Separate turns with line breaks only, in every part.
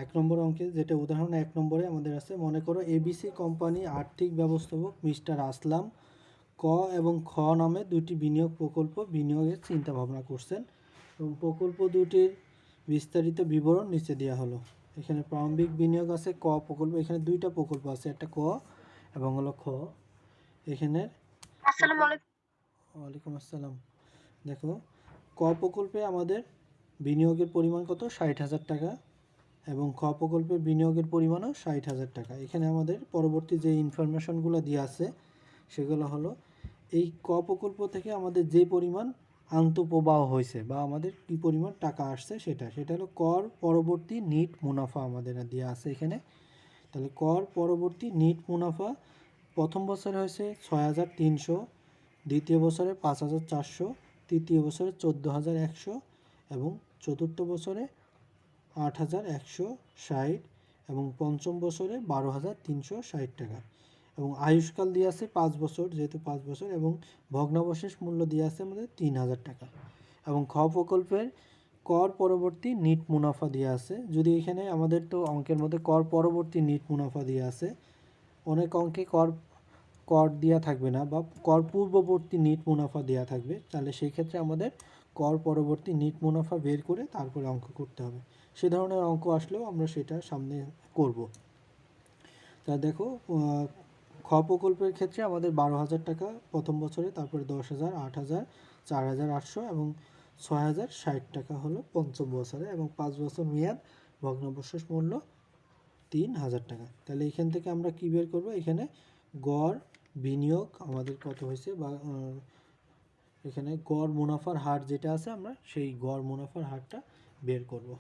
এক নম্বর অঙ্কে যেটা উদাহরণ 1 নম্বরে আমাদের আছে, মনে করো এবিসি কোম্পানি আর্থিক ব্যবস্থাপক মিস্টার আসলাম ক এবং খ নামে দুটি বিনিয়োগ প্রকল্প বিনিয়োগের চিন্তা ভাবনা করছেন এবং প্রকল্প দুটির বিস্তারিত বিবরণ নিচে দেওয়া হলো। এখানে প্রারম্ভিক বিনিয়োগ আছে ক প্রকল্প, এখানে দুইটা প্রকল্প আছে, একটা ক এবং হলো খ। এখানে
আসসালামু আলাইকুম।
ওয়ালাইকুম আসসালাম। দেখো, ক প্রকল্পে আমাদের বিনিয়োগের পরিমাণ কত, 60,000 টাকা এবং খ প্রকল্পের বিনিয়োগের পরিমাণও 60,000 টাকা। এখানে আমাদের পরবর্তী যে ইনফরমেশনগুলো দেওয়া আছে সেগুলো হলো, এই ক প্রকল্প থেকে আমাদের যে পরিমাণ আন্তঃপ্রবাহ হয়েছে বা আমাদের কী পরিমাণ টাকা আসছে সেটা হলো কর পরবর্তী নিট মুনাফা আমাদের দেওয়া আছে এখানে। তাহলে কর পরবর্তী নিট মুনাফা প্রথম বছরে হয়েছে 6,300, দ্বিতীয় বছরে 5,400, তৃতীয় বছরে 14,100 এবং চতুর্থ বছরে 8,160 এবং পঞ্চম বছরে 12,360 টাকা এবং আয়ুষ্কাল দিয়ে আছে 5 বছর, যেহেতু 5 বছর, এবং ভগ্নাবশেষ মূল্য দিয়ে আছে আমাদের 3,000 টাকা এবং খ প্রকল্পের কর পরবর্তী নিট মুনাফা দিয়ে আছে। যদি এখানে আমাদের তো অঙ্কের মধ্যে কর পরবর্তী নিট মুনাফা দিয়ে আছে, অনেক অঙ্কে কর কর দেওয়া থাকবে না বা কর পূর্ববর্তী নিট মুনাফা দেওয়া থাকবে, তাহলে সেই ক্ষেত্রে আমাদের কর পরবর্তী নিট মুনাফা বের করে তারপরে অঙ্ক করতে হবে। সে ধরনের অঙ্ক আসলেও আমরা সেটা সামনে করব। তা দেখো, খ প্রকল্পের ক্ষেত্রে আমাদের 12,000 টাকা প্রথম বছরে, তারপরে 10,000, 8,000, 4,800 এবং 6,060 টাকা হলো পঞ্চম বছরে এবং 5 বছর মেয়াদ, ভগ্নাবশেষ মূল্য 3,000 টাকা। তাহলে এখান থেকে আমরা কী বের করব, এখানে গড় বিনিয়োগ আমাদের কত হয়েছে বা এখানে গড় মুনাফার হার যেটা আছে আমরা সেই গড় মুনাফার হারটা বের করব।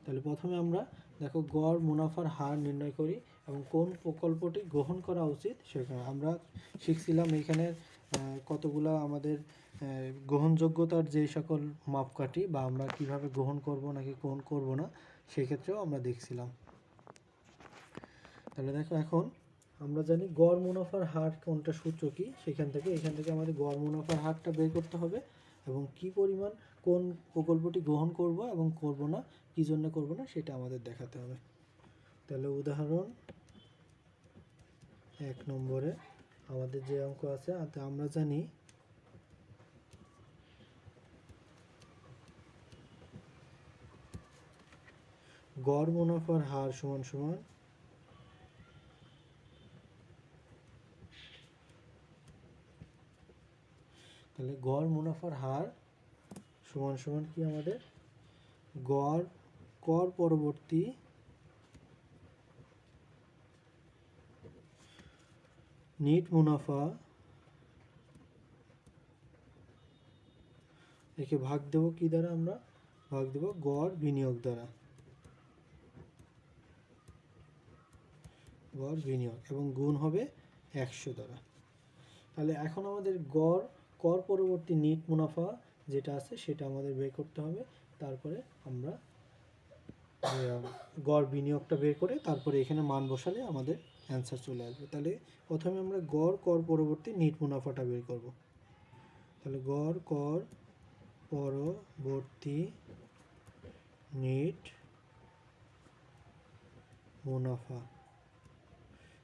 তাহলে প্রথমে আমরা দেখো গড় মুনাফার হার নির্ণয় করি এবং কোন প্রকল্পটি গ্রহণ করা উচিত সেখানে আমরা শিখছিলাম। এখানে কতগুলো আমাদের গ্রহণযোগ্যতার যে সকল মাপকাঠি বা আমরা কিভাবে গ্রহণ করব নাকি গ্রহণ করব না সেক্ষেত্রেও আমরা দেখছিলাম। তাহলে দেখো, এখন আমরা জানি গড় মুনাফার হার কোনটা, সূত্র কি, এখান থেকে আমাদের গড় মুনাফার হারটা বের করতে হবে এবং কি পরিমাণ কোন প্রকল্পটি গ্রহণ করব এবং করব না, কী জন্য করব না সেটা আমাদের দেখাতে হবে। তাহলে উদাহরণ 1 নম্বরে আমাদের যে অঙ্ক আছে, আমরা জানি গড় মুনাফার হার সমান সমান তাহলে গড় মুনাফার হার সমান সমান কি আমাদের গড় কর পরবর্তী নিট মুনাফা, একে ভাগ দেব কি দ্বারা, আমরা ভাগ দেব গড় বিনিয়োগ দ্বারা, গড় বিনিয়োগ, এবং গুণ হবে 100 দ্বারা। তাহলে এখন আমাদের গড় কর পরবর্তী নিট মুনাফা যেটা আছে সেটা আমাদের বের করতে হবে। তারপরে আমরা গড় বিনিয়োগটা বের করে তারপরে এখানে মান বসালে আমাদের অ্যান্সার চলে আসবে। তাহলে প্রথমে আমরা গড় কর পরবর্তী নিট মুনাফাটা বের করব। তাহলে গড় কর পরবর্তী নিট মুনাফা,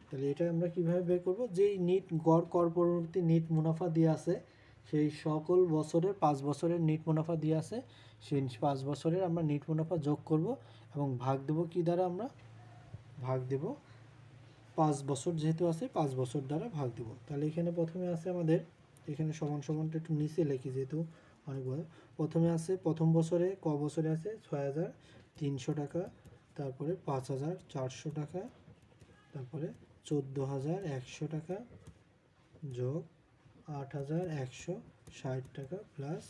তাহলে এটা আমরা কিভাবে বের করব, যেই নিট গড় কর পরবর্তী নিট মুনাফা দিয়ে আছে সেই সকল বছরের 5 বছরের নিট মুনাফা দিয়ে আছে, সেই 5 বছরের আমরা নিট মুনাফা যোগ করব এবং ভাগ দেব কি দ্বারা, আমরা ভাগ দেব 5 বছর, যেহেতু আছে 5 বছর দ্বারা ভাগ দেব। তাহলে এখানে প্রথমে আছে আমাদের, এখানে সমান সমানটা একটু নিচে লিখি যেহেতু অনেক বড়। প্রথমে আছে প্রথম বছরে ক বছরে আছে 6,300 টাকা, তারপরে 5,400 টাকা, তারপরে 14,100 টাকা যোগ 8,160 টাকা প্লাস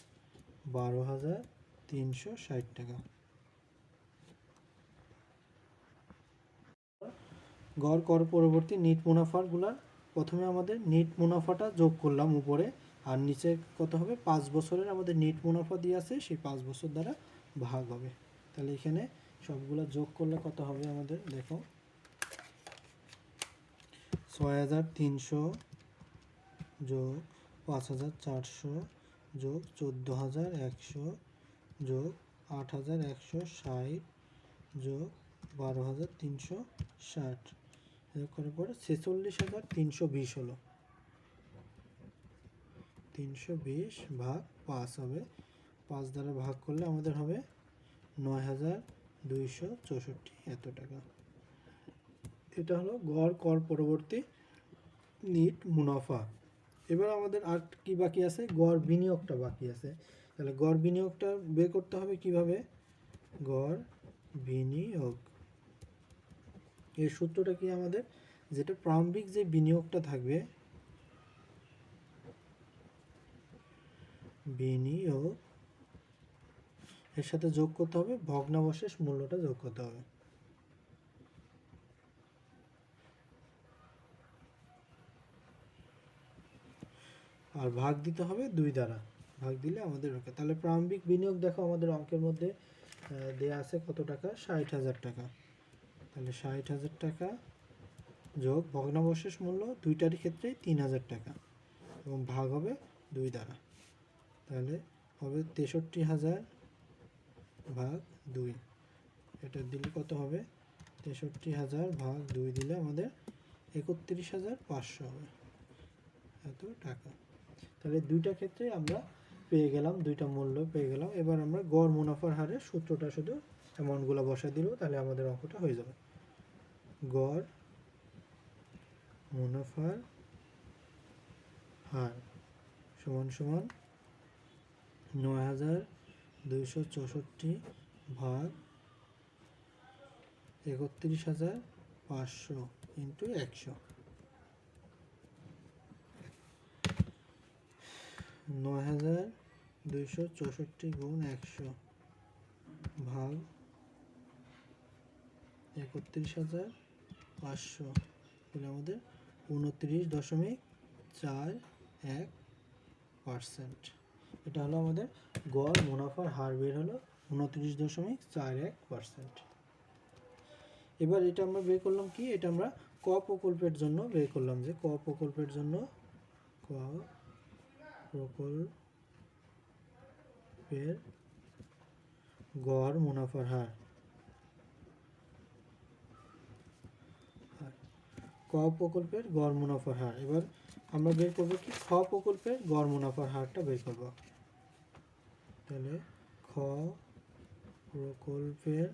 12,360 টাকা। গড় কর পরবর্তী নিট মুনাফাগুলার প্রথমে আমাদের নিট মুনাফাটা যোগ করলাম উপরে, আর নিচে কত হবে, 5 বছরের আমাদের নিট মুনাফা দিয়ে আছে সেই 5 বছর দ্বারা ভাগ হবে। তাহলে এখানে সবগুলো যোগ করলে কত হবে আমাদের, দেখো 6,300 যোগ 5,400 যোগ 14,100 যোগ 8,160 যোগ 12,360 করার পরে 46,320 হলো। 320 ভাগ 5 হবে, 5 দ্বারা ভাগ করলে আমাদের হবে 9,264 এত টাকা। এটা হলো গড় কর পরবর্তী নিট মুনাফা। এবার আমাদের আর কি বাকি আছে, গড় বিনিয়োগটা বাকি আছে। তাহলে গড় বিনিয়োগটা বের করতে হবে কিভাবে, গড় বিনিয়োগ এর সূত্রটা কি আমাদের, যেটা প্রারম্ভিক যে বিনিয়োগটা থাকবে, বিনিয়োগ এর সাথে যোগ করতে হবে ভগ্নাবশেষ মূল্যটা যোগ করতে হবে। আর ভাগ দিতে হবে 2 দ্বারা, ভাগ দিলে আমাদের ওকে। তাহলে প্রারম্ভিক বিনিয়োগ দেখো আমাদের অঙ্কের মধ্যে দেয়া আছে কত টাকা, 60,000 টাকা। তাহলে 60,000 টাকা যোগ ভগ্নাবশেষ মূল্য দুইটারই ক্ষেত্রে 3,000 টাকা এবং ভাগ হবে 2 দ্বারা। তাহলে হবে 63,000 ভাগ 2। এটা দিলে কত হবে, 63,000 ভাগ 2 দিলে আমাদের 31,500 হবে এত টাকা। তাহলে দুইটা ক্ষেত্রে আমরা পেয়ে গেলাম, দুইটা মূল্য পেয়ে গেলাম। এবার আমরা গড় মুনাফার হারের সূত্রটা শুধু অ্যামাউন্টগুলো বসাই দিল, তাহলে আমাদের অঙ্কটা হয়ে যাবে। গড় মুনাফার হার সমান সমান 9,264 ভাগ 31,500 ইন্টু 100। 9,264 গুণ 100 ভাগ 31,500 তাহলে আমাদের 29.41%। এটা হলো আমাদের গড় মুনাফার হার বের হলো 29.41%। এবার এটা আমরা বের করলাম কি, এটা আমরা ক প্রকল্পের জন্য বের করলাম, যে ক প্রকল্পের জন্য ক প্রকল্পের গড় মুনাফার হার, ক প্রকল্পের গড় মুনাফার হার। এবার আমরা বের করবো কি, খ প্রকল্পের গড় মুনাফার হারটা বের করব। তাহলে খ প্রকল্পের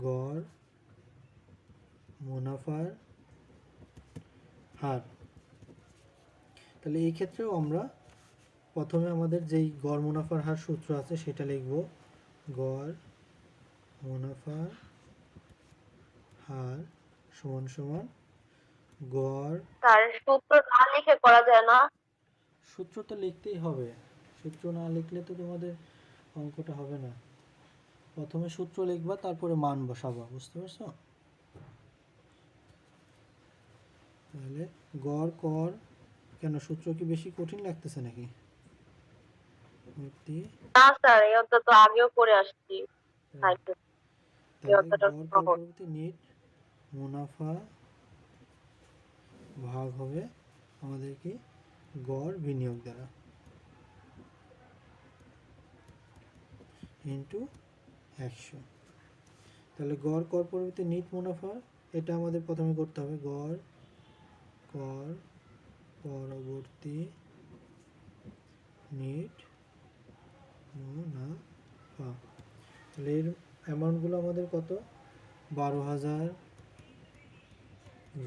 গড় মুনাফার হার। তাহলে এই ক্ষেত্রেও আমরা প্রথমে আমাদের যেই গড় মুনাফার হার সূত্র আছে সেটা লিখব, গড় মুনাফার হার সমান সমান গড়,
তার সূত্র না লিখে করা যায় না?
সূত্র তো লিখতেই হবে, সূত্র না লিখলে তো তোমাদের অঙ্কটা হবে না। প্রথমে সূত্র লিখবা, তারপরে মান বসাবা, বুঝতে পারছো? তাহলে গড় কর, কেন সূত্র কি বেশি কঠিন লাগতেছে নাকি?
না স্যার, এই অঙ্কটা তো আগেও করে আসছি।
তাহলে গড় কর পরবর্তী নিট মুনাফা ভাগ হবে আমাদের কি গড় বিনিয়োগ দ্বারা ইন্টু 100। তাহলে গড় কর পরবর্তী নিট মুনাফা, এটা আমাদের প্রথমে করতে হবে, গড় কর পরবর্তী নিট মুনাফা। তাহলে এর অ্যামাউন্টগুলো আমাদের কত, 12,000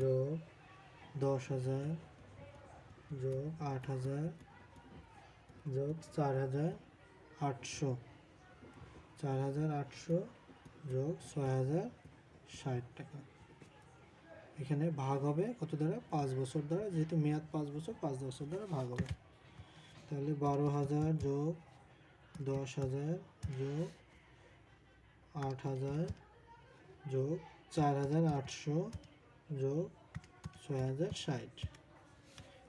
যোগ 10,000 যোগ 8,000 যোগ 4,800, 4,800 যোগ 6,060 টাকা। এখানে ভাগ হবে কত দ্বারা, 5 বছর দ্বারা, যেহেতু মেয়াদ 5 বছর, 5 বছর দ্বারা ভাগ হবে। তাহলে 12,000 যোগ 10,000 যোগ 8,000 যোগ 4,800 যোগ 6,060,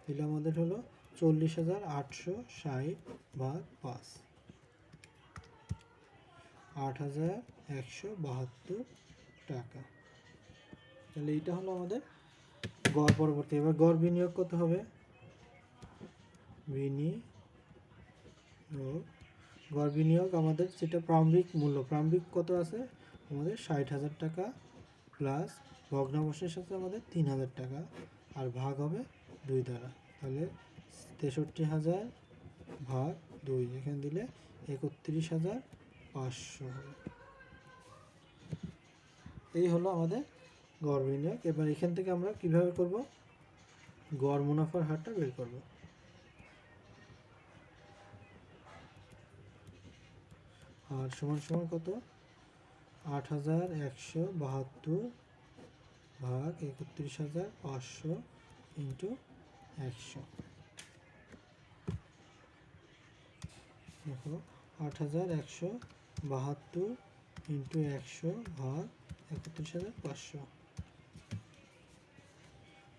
এগুলো আমাদের হলো 40,860 ভাগ 5, 8,172 টাকা। তাহলে এইটা হলো আমাদের গড় পরবর্তী। এবার গড় বিনিয়োগ করতে হবে, বিনিয়োগ গড় বিনিয়োগ আমাদের যেটা প্রারম্ভিক মূল্য, প্রারম্ভিক কত আছে আমাদের 60,000 টাকা, প্লাস ভগ্নাবশেষ আছে আমাদের 3,000 টাকা, আর ভাগ হবে 2 দ্বারা, তাহলে 63,000 ভাগ 2 এখানে দিলে 31,500 হবে। এই হলো আমাদের গড় বিনিয়োগ। এবার এখান থেকে আমরা কিভাবে করব, গড় মুনাফার হারটা বের করব। আর সমান সমান কত, 8,172 ভাগ 31,500 ইন্টু 100। দেখো 8,172 ইন্টু 100 ভাগ 31,500,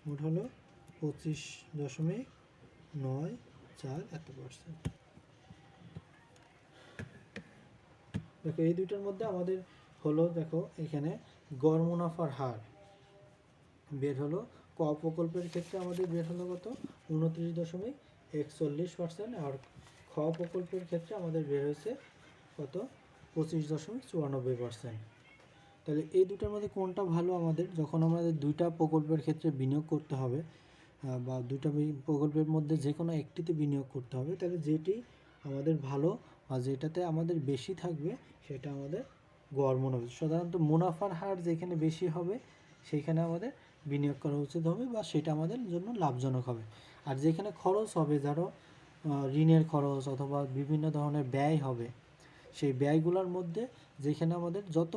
মোট হলো 25.94 এত %। দেখো এই দুইটার মধ্যে আমাদের হলো, দেখো এখানে গড় মুনাফার হার বের হলো, ক প্রকল্পের ক্ষেত্রে আমাদের বের হলো কত, 29.41%, আর খ প্রকল্পের ক্ষেত্রে আমাদের বের হয়েছে কত, 25.94%। তাহলে এই দুটার মধ্যে কোনটা ভালো আমাদের, যখন আমাদের দুইটা প্রকল্পের ক্ষেত্রে বিনিয়োগ করতে হবে বা দুইটা প্রকল্পের মধ্যে যে কোনো একটিতে বিনিয়োগ করতে হবে, তাহলে যেটি আমাদের ভালো বা যেটাতে আমাদের বেশি থাকবে সেটা আমাদের গড় মুনাফা। সাধারণত মুনাফার হার যেখানে বেশি হবে সেখানে আমাদের বিনিয়োগ করা উচিত হবে বা সেটা আমাদের জন্য লাভজনক হবে। আর যেখানে খরচ হবে, ধরো ঋণের খরচ অথবা বিভিন্ন ধরনের ব্যয় হবে, সেই ব্যয়গুলোর মধ্যে যেখানে আমাদের যত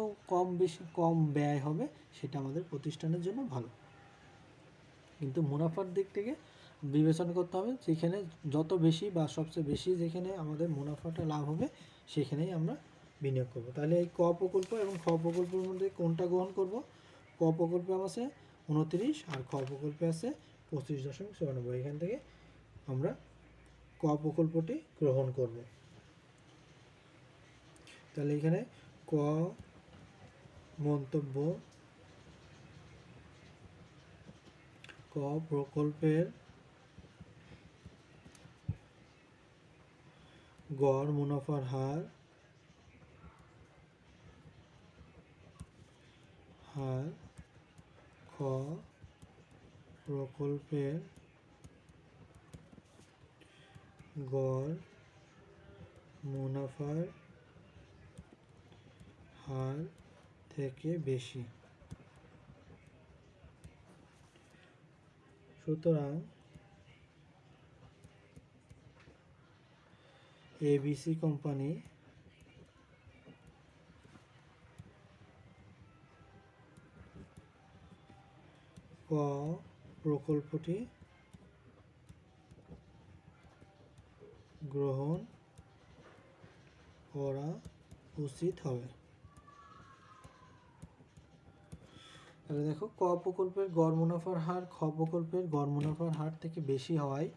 কম ব্যয় হবে সেটা আমাদের প্রতিষ্ঠানের জন্য ভালো। কিন্তু মুনাফার দিক থেকে বিবেচনা করতে হবে, যেখানে যত বেশি বা সবচেয়ে বেশি যেখানে আমাদের মুনাফাটা লাভ হবে সেখানেই আমরা বিনিয়োগ করব। তাহলে এই ক প্রকল্প এবং খ প্রকল্পের মধ্যে কোনটা গ্রহণ করব, ক প্রকল্পে আছে 29 আর খ প্রকল্পে আছে 25.94, এখান থেকে আমরা ক প্রকল্পটি গ্রহণ করব। তাহলে এখানে ক মন্তব্য, ক প্রকল্পের গড় মুনাফার হার খ প্রকল্পের গড় মুনাফার হার থেকে বেশি। সুতরাং এবিসি কোম্পানি ক প্রকল্পটি গ্রহণ করা উচিত হবে। তাহলে দেখো ক প্রকল্পের গড় মুনাফার হার খ প্রকল্পের গড় মুনাফার হার থেকে বেশি হওয়ায়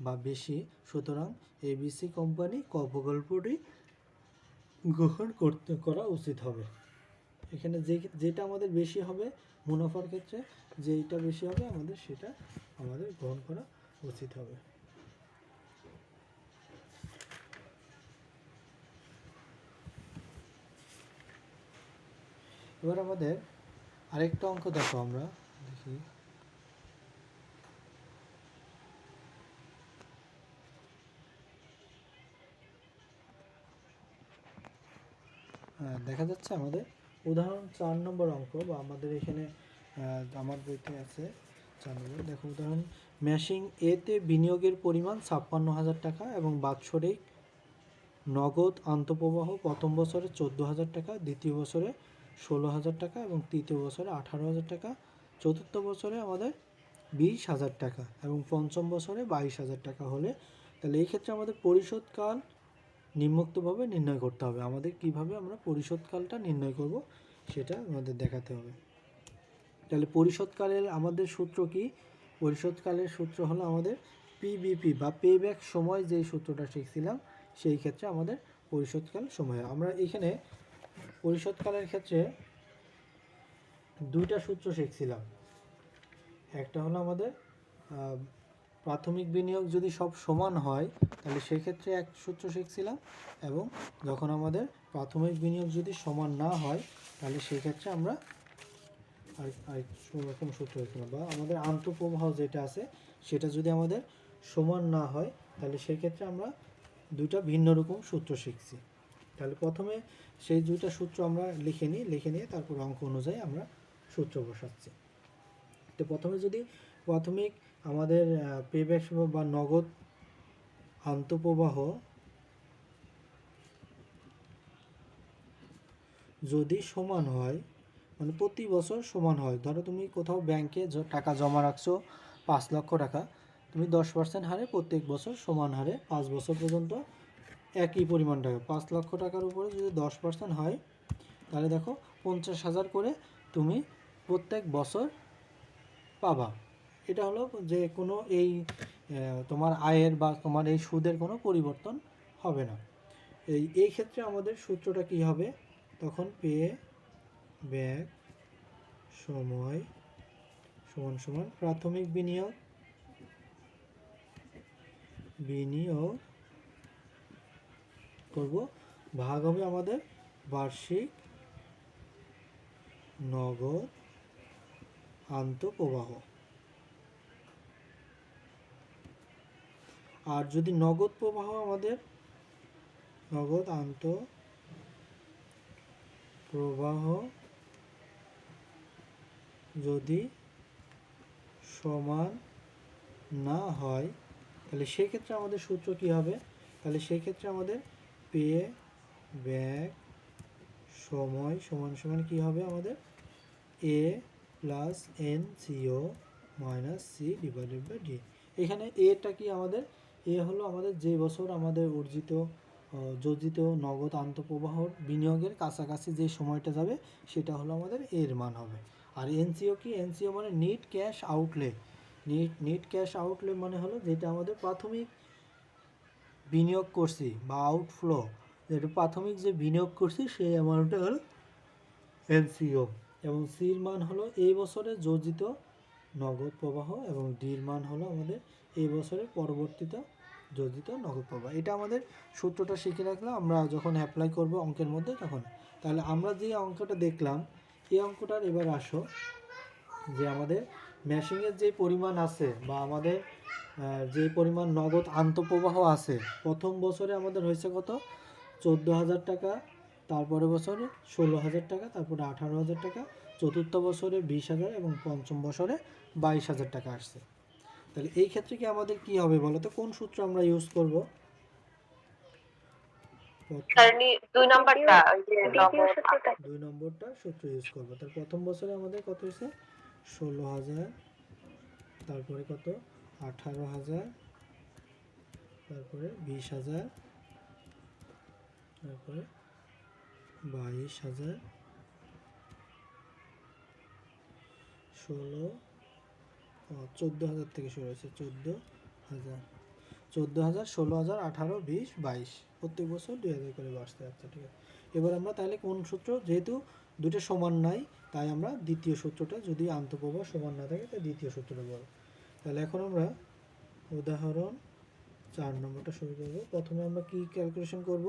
বা বেশি, সুতরাং এবিসি কোম্পানি ক প্রকল্পটি গ্রহণ করা উচিত হবে। এখানে যেটা আমাদের বেশি হবে মুনাফার ক্ষেত্রে, যেটা বেশি হবে আমাদের সেটা আমাদের গ্রহণ করা উচিত হবে। এবার আমাদের আরেকটা অঙ্ক দেখো, আমরা দেখি দেখা যাচ্ছে আমাদের উদাহরণ 4 নম্বর অঙ্ক, বা আমাদের এখানে আমার বইতে আছে 4 নম্বর। দেখো উদাহরণ, মেশিং এতে বিনিয়োগের পরিমাণ 56,000 টাকা এবং বাৎসরিক নগদ আন্তঃপ্রবাহ প্রথম বছরে 14,000 টাকা, দ্বিতীয় বছরে 16,000 টাকা এবং তৃতীয় বছরে 18,000 টাকা, চতুর্থ বছরে আমাদের 20,000 টাকা এবং পঞ্চম বছরে 22,000 টাকা হলে, তাহলে এই ক্ষেত্রে আমাদের পরিশোধকাল নিম্নোক্তভাবে নির্ণয় করতে হবে। আমাদের কিভাবে আমরা পরিশোধকালটা নির্ণয় করব সেটা আমাদের দেখাতে হবে। তাহলে পরিশোধকালের আমাদের সূত্র কি, পরিশোধকালের সূত্র হলো আমাদের পিবিপি বা পেব্যাক সময়, যেই সূত্রটা শিখছিলাম সেই ক্ষেত্রে আমাদের পরিশোধকাল সময়। আমরা এখানে পরিশোধকালের ক্ষেত্রে দুইটা সূত্র শিখছিলাম, একটা হলো আমাদের প্রাথমিক বিনিয়োগ যদি সব সমান হয় তাহলে সেক্ষেত্রে এক সূত্র শিখছিলাম, এবং যখন আমাদের প্রাথমিক বিনিয়োগ যদি সমান না হয় তাহলে সেক্ষেত্রে আমরা আরেকরকম সূত্র শিখলাম, বা আমাদের আন্তঃপ্রবাহ যেটা আছে সেটা যদি আমাদের সমান না হয় তাহলে সেক্ষেত্রে আমরা দুইটা ভিন্ন রকম সূত্র শিখছি। তাহলে প্রথমে সেই দুইটা সূত্র আমরা লিখে নিয়ে তারপর অঙ্ক অনুযায়ী আমরা সূত্র বসাচ্ছি। তো প্রথমে যদি প্রাথমিক আমাদের পেব্যাক বা নগদ আন্তঃপ্রবাহ যদি সমান হয়, মানে প্রতি বছর সমান হয়, ধরো তুমি কোথাও ব্যাংকে টাকা জমা রাখছো 5 লক্ষ টাকা, তুমি 10% হারে প্রত্যেক বছর সমান হারে 5 বছর পর্যন্ত একই পরিমাণ টাকা, 5 লক্ষ টাকার উপরে যদি 10% হয় তাহলে দেখো 50,000 করে তুমি প্রত্যেক বছর পাবা। এটা হলো যে কোনো এই তোমার আয়ের বা তোমার এই সুদের কোনো পরিবর্তন হবে না। এই ক্ষেত্রে আমাদের সূত্রটা কি হবে, তখন পে ব্যাক সময় সমান সমান প্রাথমিক বিনিয়োগ করব ভাগ হবে আমাদের বার্ষিক নগদ আন্তঃপ্রবাহ। আর যদি নগদ প্রবাহ আমাদের নগদ আন্তঃপ্রবাহ যদি সমান না হয় তাহলে সেক্ষেত্রে আমাদের সূত্র কি হবে, তাহলে সেক্ষেত্রে আমাদের পে ব্যাক সময় সমান সমান কি হবে আমাদের A plus N CO minus C divided by D. এখানে এটা কি আমাদের এ হলো আমাদের যে বছর আমাদের যোজিত নগদ আন্তঃপ্রবাহর বিনিয়োগের কাছাকাছি যে সময়টা যাবে সেটা হলো আমাদের এর মান হবে। আর এনসিও কি, এনসিও মানে NEET cash outlay. NEET cash outlay মানে হলো যেটা আমাদের প্রাথমিক বিনিয়োগ করছি বা আউটফ্লো, যেটা প্রাথমিক যে বিনিয়োগ করছি সেই অ্যামাউন্টটা হলো এনসিও, এবং সির মান হলো এই বছরে যোজিত নগদ প্রবাহ, এবং ডির মান হলো আমাদের এই বছরের পরবর্তীতে যোজিত নগদ প্রবাহ। এটা আমাদের সূত্রটা শিখে রাখলাম আমরা যখন অ্যাপ্লাই করব অঙ্কের মধ্যে তখন। তাহলে আমরা যে অঙ্কটা দেখলাম এই অঙ্কটার এবার আসো যে আমাদের মেশিনের যে পরিমাণ আছে বা আমাদের যে পরিমাণ নগদ আন্তঃপ্রবাহ আছে, প্রথম বছরে আমাদের হয়েছে কত 14,000 টাকা, তারপরে বছরে 16,000 টাকা, তারপরে 18,000 টাকা, চতুর্থ বছরে 20,000 এবং পঞ্চম বছরে 22,000 টাকা আসছে। তাহলে এই ক্ষেত্রে কি আমাদের কি হবে বলো তো, কোন সূত্র আমরা ইউজ করব?
দুই নাম্বারটা ওই যে
দুই নম্বরটা সূত্র ইউজ করব। তার প্রথম বছরে আমাদের কত হয়েছে 16,000, তারপরে কত 18,000, তারপরে 20,000, তারপরে 22,000, 14,000 থেকে শুরু হয়েছে 14,000, 16,000, 18, 20, 22 প্রত্যেক বছর 2,000 করে বাড়তে যাচ্ছে। ঠিক আছে, এবার আমরা তাহলে কোন সূত্র, যেহেতু দুটো সমান নাই তাই আমরা দ্বিতীয় সূত্রটা, যদি আন্তঃপ্রবাহ সমান না থাকে তাই দ্বিতীয় সূত্রটা বলব। তাহলে এখন আমরা উদাহরণ 4 নম্বরটা শুরু করব। প্রথমে আমরা কি ক্যালকুলেশন করব,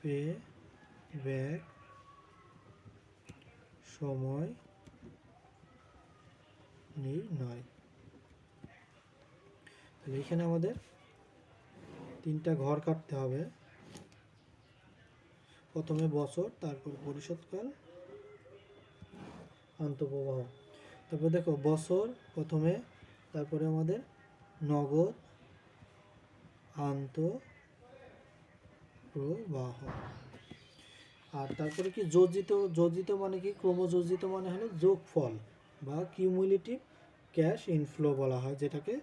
পে ব্যাক সময় নির্ণয়। তাহলে এখানে আমাদের 3টা ঘর কাটতে হবে, প্রথমে বছর, তারপর পরিশোধকাল, আন্তঃপ্রবাহ। তারপর দেখো বছর প্রথমে, তারপরে আমাদের নগদ আন্তঃপ্রবাহ, আর তারপরে কি যোজিত মানে কি, ক্রমযোজিত মানে হলো যোগফল বা কিউমুলেটিভ ক্যাশ ইনফ্লো বলা হয়, যেটাকে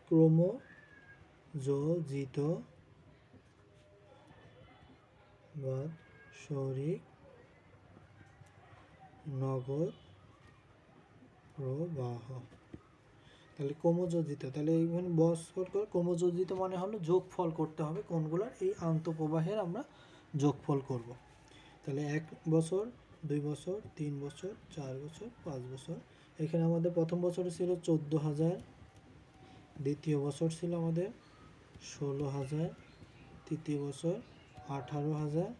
ক্রমযোজিত বাৎসরিক নগদ প্রবাহ। তাহলে ক্রমযোজিত, তাহলে এইখানে বছর করে ক্রমযোজিত মানে হলো যোগফল করতে হবে কোনগুলোর, এই আন্তঃপ্রবাহের আমরা যোগফল করব। তাহলে 1 বছর, 2 বছর, 3 বছর, 4 বছর, 5 বছর, এখানে আমাদের প্রথম বছরে ছিল 14,000, দ্বিতীয় বছর ছিল আমাদের 16,000, তৃতীয় বছর 18,000,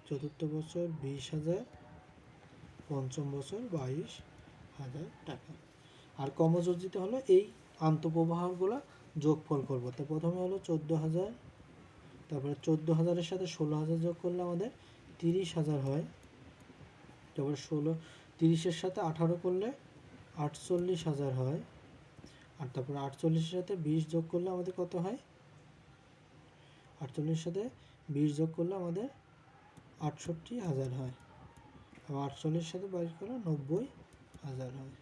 চতুর্থ বছর 20,000, পঞ্চম বছর 22,000 টাকা। আর কর্মযোজিত হলো এই আন্তঃপ্রবাহগুলো যোগফল করব। তো প্রথমে হলো 14,000, তারপরে 14,000-এর সাথে 16,000 যোগ করলে আমাদের 30,000 হয়। তারপরে 30-এর সাথে 18 করলে 48,000 হয়। আর তারপরে 48-এর সাথে 20 যোগ করলে আমাদের কত হয়? 48-এর সাথে 20 যোগ করলে আমাদের 68,000 হয়। আর 48-এর সাথে 22 করলে 90,000 হয়।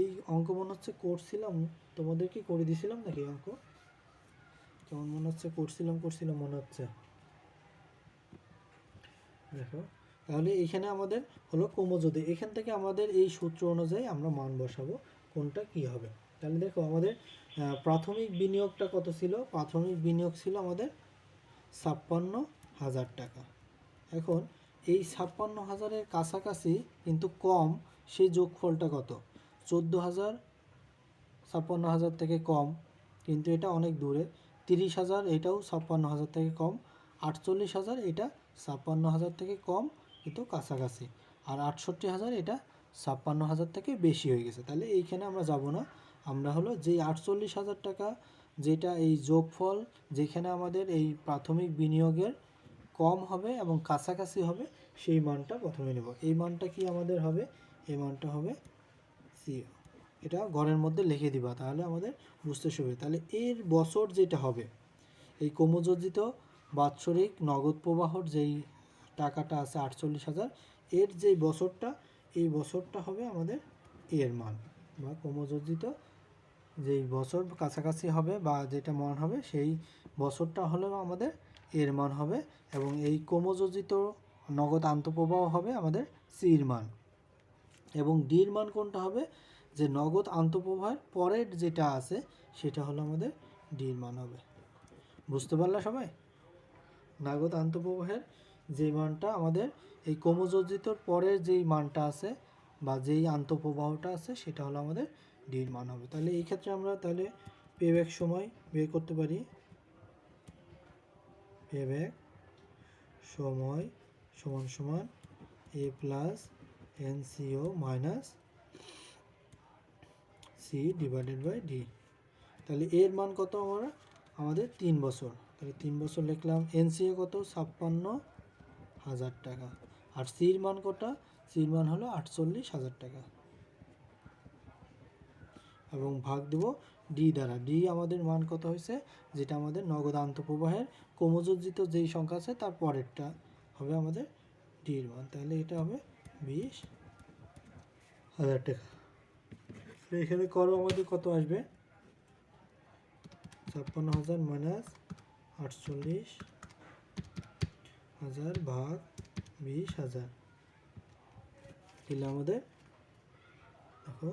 এই অঙ্ক মনে হচ্ছে করছিলাম, তোমাদেরকে করে দিয়েছিলাম নাকি অঙ্ক? কেমন মনে হচ্ছে করছিলাম মনে হচ্ছে। দেখো, তাহলে এখানে আমাদের হলো ক্রমযোজি। এখান থেকে আমাদের এই সূত্র অনুযায়ী আমরা মান বসাবো কোনটা কি হবে। তাহলে দেখো আমাদের প্রাথমিক বিনিয়োগটা কত ছিল? প্রাথমিক বিনিয়োগ ছিল আমাদের 56,000 টাকা। এখন এই 56,000-এর কাছাকাছি কিন্তু কম, সেই যোগফলটা কত? 14,000 56,000 থেকে কম, কিন্তু এটা অনেক দূরে। 30,000 এটাও 56,000 থেকে কম। 48,000 এটা 56,000 থেকে কম কিন্তু কাছাকাছি। আর 68,000 এটা 56,000 থেকে বেশি হয়ে গেছে। তাহলে এইখানে আমরা যাব না, আমরা হলো যেই 48,000 টাকা যেটা এই যোগফল, যেখানে আমাদের এই প্রাথমিক বিনিয়োগের কম হবে এবং কাছাকাছি হবে, সেই মানটা প্রথমে নেব। এই মানটা কি আমাদের হবে? এই মানটা হবে সি। এটা ঘরের মধ্যে লিখে দিবা, তাহলে আমাদের বুঝতে সুবিধা। তাহলে এর বছর যেটা হবে, এই ক্রমযোজিত বাৎসরিক নগদ প্রবাহর যেই টাকাটা আছে 48,000, এর যেই বছরটা, এই বছরটা হবে আমাদের এর মান, বা ক্রমযোজিত যেই বছর কাছাকাছি হবে বা যেটা মান হবে, সেই বছরটা হলেও আমাদের এর মান হবে। এবং এই ক্রমযোজিত নগদ আন্তঃপ্রবাহ হবে আমাদের সির মান। এবং ডির মান কোনটা হবে? যে নগদ আন্তঃপ্রবাহের পরের যেটা আছে সেটা হলো আমাদের ডির মান হবে। বুঝতে পারলা সবাই? নগদ আন্তঃপ্রবাহের যে মানটা আমাদের এই ক্রমযোজিতর পরের যেই মানটা আছে বা যেই আন্তঃপ্রবাহটা আছে সেটা হলো আমাদের ডির মান হবে। তাহলে এই ক্ষেত্রে আমরা তাহলে পেব্যাক সময় বের করতে পারি। পেব্যাক সময় সমান সমান A plus NCO minus C divided by D. তাহলে এর মান কত আমাদের 3 বছর। তাহলে 3 বছর লিখলাম। এনসিও কত? 56,000 টাকা। আর সির মান কত? সির মান হলো 48,000 টাকা। এবং ভাগ দেব ডি দ্বারা। ডি আমাদের মান কত হয়েছে? যেটা আমাদের নগদ আন্তঃপ্রবাহের ক্রমযোজিত যেই সংখ্যা আছে তার পরেরটা হবে আমাদের ডির মান। তাহলে এটা হবে 20,000 টাকা। এখানে করো আমাদের কত আসবে? 56,000 মাইনাস 48,000 ভাগ 20,000 দিলে আমাদের দেখো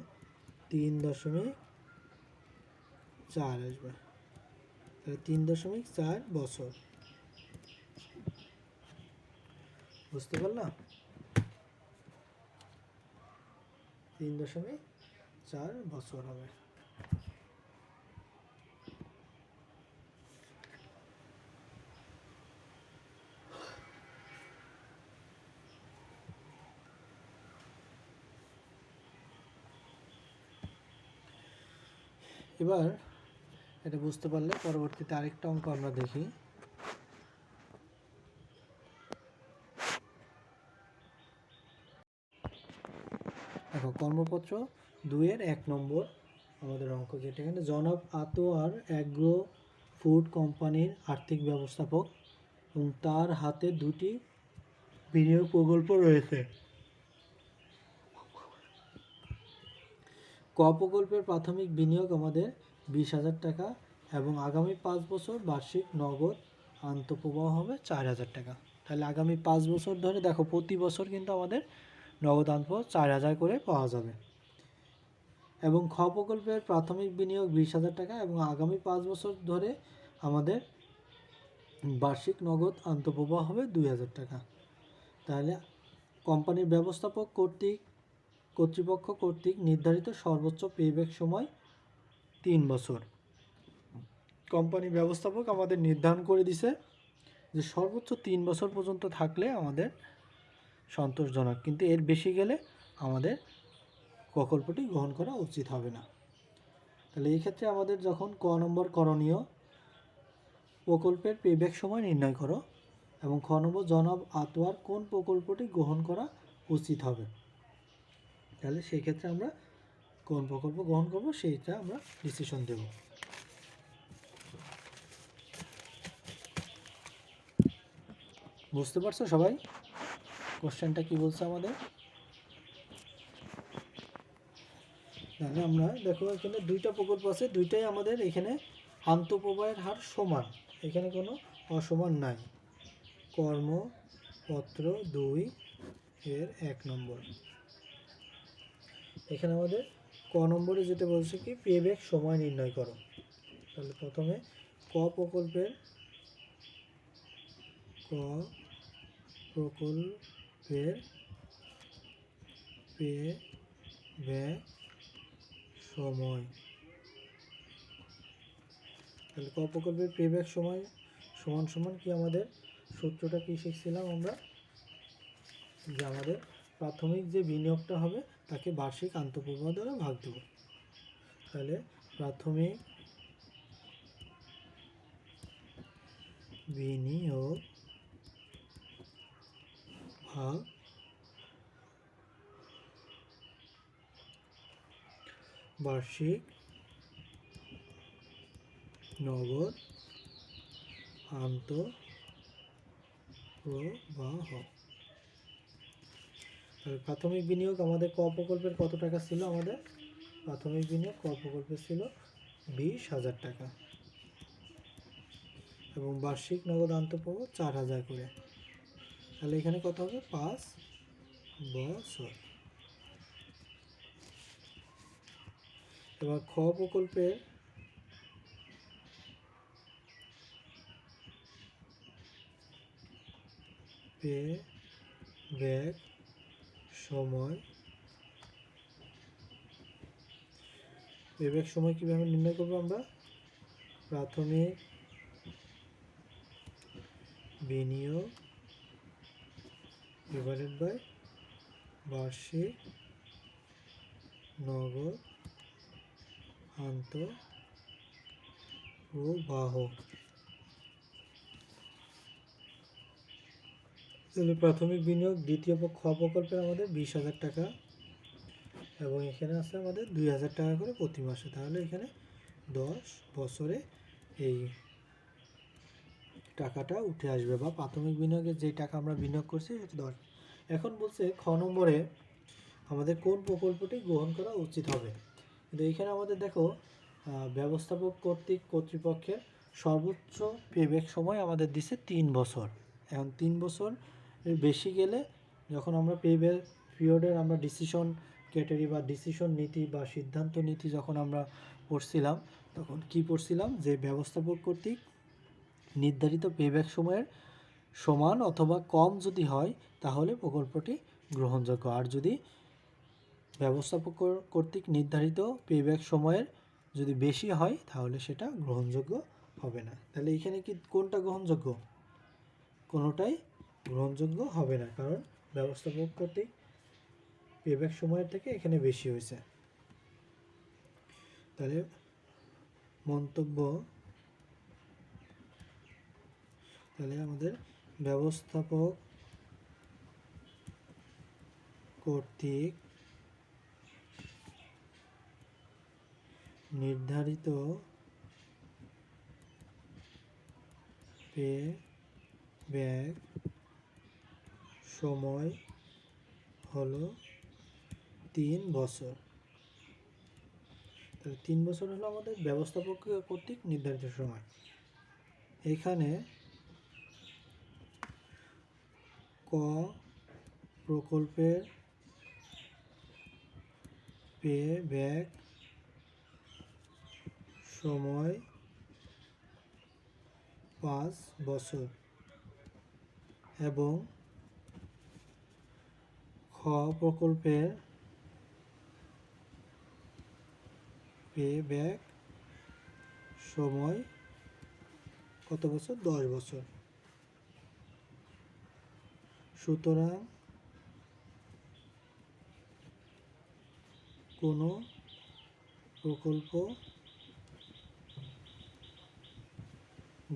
3.4 আসবে। তাহলে 3.4 বছর। বুঝতে পারলাম? 3.4 বছর হবে। এবার এটা বুঝতে পারলে পরবর্তীতে আরেকটা অঙ্ক আমরা দেখি। দেখো, কর্মপত্র 2-এর 1 নম্বর আমাদের অঙ্ক, যেটা এখানে জনাব আতোয়ার অ্যাগ্রো ফুড কোম্পানির আর্থিক ব্যবস্থাপক এবং তার হাতে 2টি বিনিয়োগ প্রকল্প রয়েছে। ক প্রকল্পের প্রাথমিক বিনিয়োগ আমাদের 20,000 টাকা এবং আগামী 5 বছর বার্ষিক নগদ আন্তঃপ্রবাহ হবে 4,000 টাকা। তাহলে আগামী 5 বছর ধরে দেখো প্রতি বছর কিন্তু আমাদের নগদ আন্তঃপ্রবাহ 4,000 করে পাওয়া যাবে। এবং খ প্রকল্পের প্রাথমিক বিনিয়োগ 20,000 টাকা এবং আগামী 5 বছর ধরে আমাদের বার্ষিক নগদ আন্তঃপ্রবাহ হবে 2,000 টাকা। তাহলে কোম্পানির ব্যবস্থাপক কর্তৃক কর্তৃপক্ষ কর্তৃক নির্ধারিত সর্বোচ্চ পেব্যাক সময় 3 বছর। কোম্পানি ব্যবস্থাপক আমাদের নির্ধারণ করে দিছে যে সর্বোচ্চ 3 বছর পর্যন্ত থাকলে আমাদের সন্তোষজনক, কিন্তু এর বেশি গেলে আমাদের প্রকল্পটি গ্রহণ করা উচিত হবে না। তাহলে এই ক্ষেত্রে আমাদের যখন ক নম্বর করণীয়, প্রকল্পের পেব্যাক সময় নির্ণয় করো, এবং খ নম্বর জনাব আতোয়ার কোন প্রকল্পটি গ্রহণ করা উচিত হবে। তাহলে সেই ক্ষেত্রে আমরা কোন প্রকল্প গ্রহণ করব সেইটা আমরা ডিসিশন দেব। বুঝতে পারছো সবাই কোশ্চেনটা কি বলছে আমাদের? তাহলে আমরা দেখো এখানে দুইটা প্রকল্প আছে, দুইটাই আমাদের এখানে আন্তঃপ্রবাহের হার সমান, এখানে কোনো অসমান নাই। কর্মপত্র 2 এর 1 নম্বর, এখানে আমাদের ক নম্বরে যেটা বলছে কি পেব্যাক সময় নির্ণয় করো। তাহলে প্রথমে ক প্রকল্পের পেব্যাক সময়, তাহলে ক প্রকল্পের পেব্যাক সময় সমান সমান কি, আমাদের সূত্রটা কি শিখছিলাম আমরা, যে আমাদের প্রাথমিক যে বিনিয়োগটা হবে তাকে বার্ষিক আন্তঃপ্রবাহ দ্বারা ভাগ দেব। তাহলে প্রাথমিক বিনিয়োগ ভাগ বার্ষিক নগদ আন্তঃপ্রবাহ। প্রাথমিক বিনিয়োগ আমাদের ক প্রকল্পের কত টাকা ছিল, আমাদের প্রাথমিক বিনিয়োগ ক প্রকল্পের ছিল 20,000 টাকা, এবং বার্ষিক নগদ আন্তঃপ্রবাহ 4,000 করে। তাহলে এখানে কত হবে, 5 বছর। এবার খ প্রকল্পের পেব্যাক সময়, পেব্যাক সময় কীভাবে নির্ণয় করবো আমরা, প্রাথমিক বিনিয়োগ ডিভাইডেড বাই বার্ষিক নগদ আন্তঃপ্রবাহ। তাহলে প্রাথমিক বিনিয়োগ দ্বিতীয় খ প্রকল্পের আমাদের 20,000 টাকা, এবং এখানে আছে আমাদের 2,000 টাকা করে প্রতি মাসে। তাহলে এখানে 10 বছরে এই টাকাটা উঠে আসবে, বা প্রাথমিক বিনিয়োগের যে টাকা আমরা বিনিয়োগ করছি সেটা 10। এখন বলছে খ নম্বরে আমাদের কোন প্রকল্পটি গ্রহণ করা উচিত হবে। কিন্তু এইখানে আমাদের দেখো ব্যবস্থাপক কর্তৃপক্ষের সর্বোচ্চ পেব্যাক সময় আমাদের দিছে 3 বছর। এখন 3 বছর বেশি গেলে, যখন আমরা পেব্যাক পিরিয়ডের আমরা ডিসিশন ক্যাটাগরি বা ডিসিশন নীতি বা সিদ্ধান্ত নীতি যখন আমরা পড়ছিলাম, তখন কি পড়ছিলাম, যে ব্যবস্থাপক কর্তৃক নির্ধারিত পেব্যাক সময়ের সমান অথবা কম যদি হয় তাহলে প্রকল্পটি গ্রহণযোগ্য, আর যদি ব্যবস্থাপক কর্তৃক নির্ধারিত পেব্যাক সময়ের যদি বেশি হয় তাহলে সেটা গ্রহণযোগ্য হবে না। তাহলে এখানে কি কোনটা গ্রহণযোগ্য, কোনোটাই গ্রহণযোগ্য হবে না, কারণ ব্যবস্থাপক কর্তৃক পেব্যাক সময়ের থেকে এখানে বেশি হয়েছে। তাহলে মন্তব্য, তাহলে আমাদের ব্যবস্থাপক কর্তৃক নির্ধারিত পেব্যাক সময় হলো 3 বছর। তাহলে 3 বছর হলো আমাদের ব্যবস্থাপক কর্তৃক নির্ধারিত সময়। এখানে ক প্রকল্পের পেব্যাক সময় 5 বছর, এবং খ প্রকল্পের পে ব্যাক সময় কত বছর? 10 বছর। সুতরাং কোনো প্রকল্প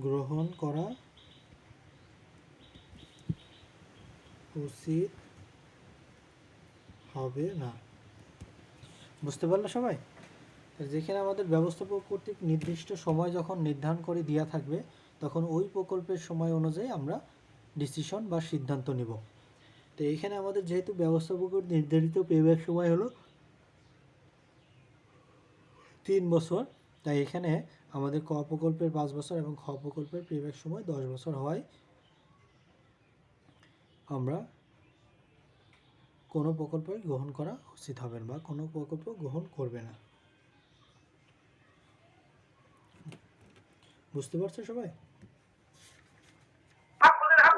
গ্রহণ করা উচিত হবে না। বুঝতে পারলো সবাই? যেখানে আমাদের ব্যবস্থাপক কর্তৃক নির্দিষ্ট সময় যখন নির্ধারণ করে দেওয়া থাকবে, তখন ওই প্রকল্পের সময় অনুযায়ী আমরা ডিসিশন বা সিদ্ধান্ত নিব। তো এইখানে আমাদের যেহেতু ব্যবস্থাপকের নির্ধারিত পেব্যাক সময় হলো 3 বছর, তাই এখানে আমাদের ক প্রকল্পের 5 বছর এবং খ প্রকল্পের পেব্যাক সময় 10 বছর হওয়ায় আমরা কোনো প্রকল্প গ্রহণ করা উচিত হবে না বা কোনো প্রকল্প গ্রহণ করবে না। বুঝতে পারছো সবাই?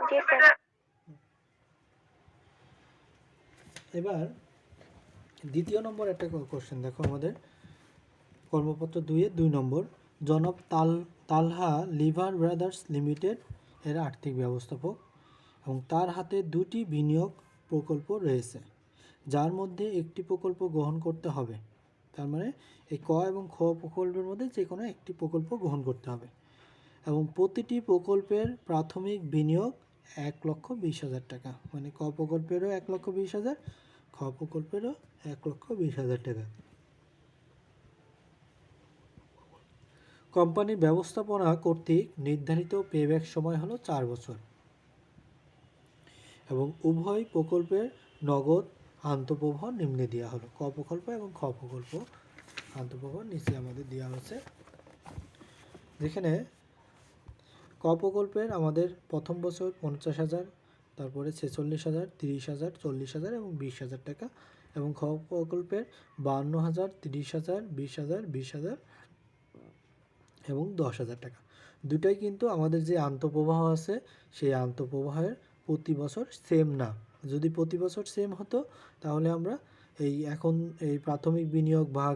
জি স্যার।
এবার দ্বিতীয় নম্বর একটা কোশ্চেন দেখো, আমাদের কর্মপত্র 2-এর 2 নম্বর। জনাব তালহা লিভার ব্রাদার্স লিমিটেড এর আর্থিক ব্যবস্থাপক এবং তার হাতে 2টি বিনিয়োগ প্রকল্প রয়েছে, যার মধ্যে একটি প্রকল্প গ্রহণ করতে হবে। তার মানে এই ক এবং খ প্রকল্পের মধ্যে যে কোনো একটি প্রকল্প গ্রহণ করতে হবে এবং প্রতিটি প্রকল্পের প্রাথমিক বিনিয়োগ 1,20,000 টাকা। মানে ক প্রকল্পেরও 1,20,000, খ প্রকল্পেরও 1,20,000 টাকা। কোম্পানির ব্যবস্থাপনা কর্তৃক নির্ধারিত পেব্যাক সময় হলো 4 বছর এবং উভয় প্রকল্পের নগদ আন্তঃপ্রবাহ নিম্নে দেওয়া হলো। ক প্রকল্প এবং খ প্রকল্প আন্তঃপ্রবাহ নিচে আমাদের দেওয়া হচ্ছে। যেখানে ক প্রকল্পের আমাদের প্রথম বছর 50,000, তারপরে 46,000, 30,000, 40,000 এবং 20,000 টাকা এবং খ প্রকল্পের 52,000, 30,000, 20,000, 20,000 এবং 10,000 টাকা। দুটাই কিন্তু আমাদের যে আন্তঃপ্রবাহ আছে সেই আন্তঃপ্রবাহের প্রতি বছর সেম না। যদি প্রতি বছর সেম হতো তাহলে আমরা এই প্রাথমিক বিনিয়োগ ভাগ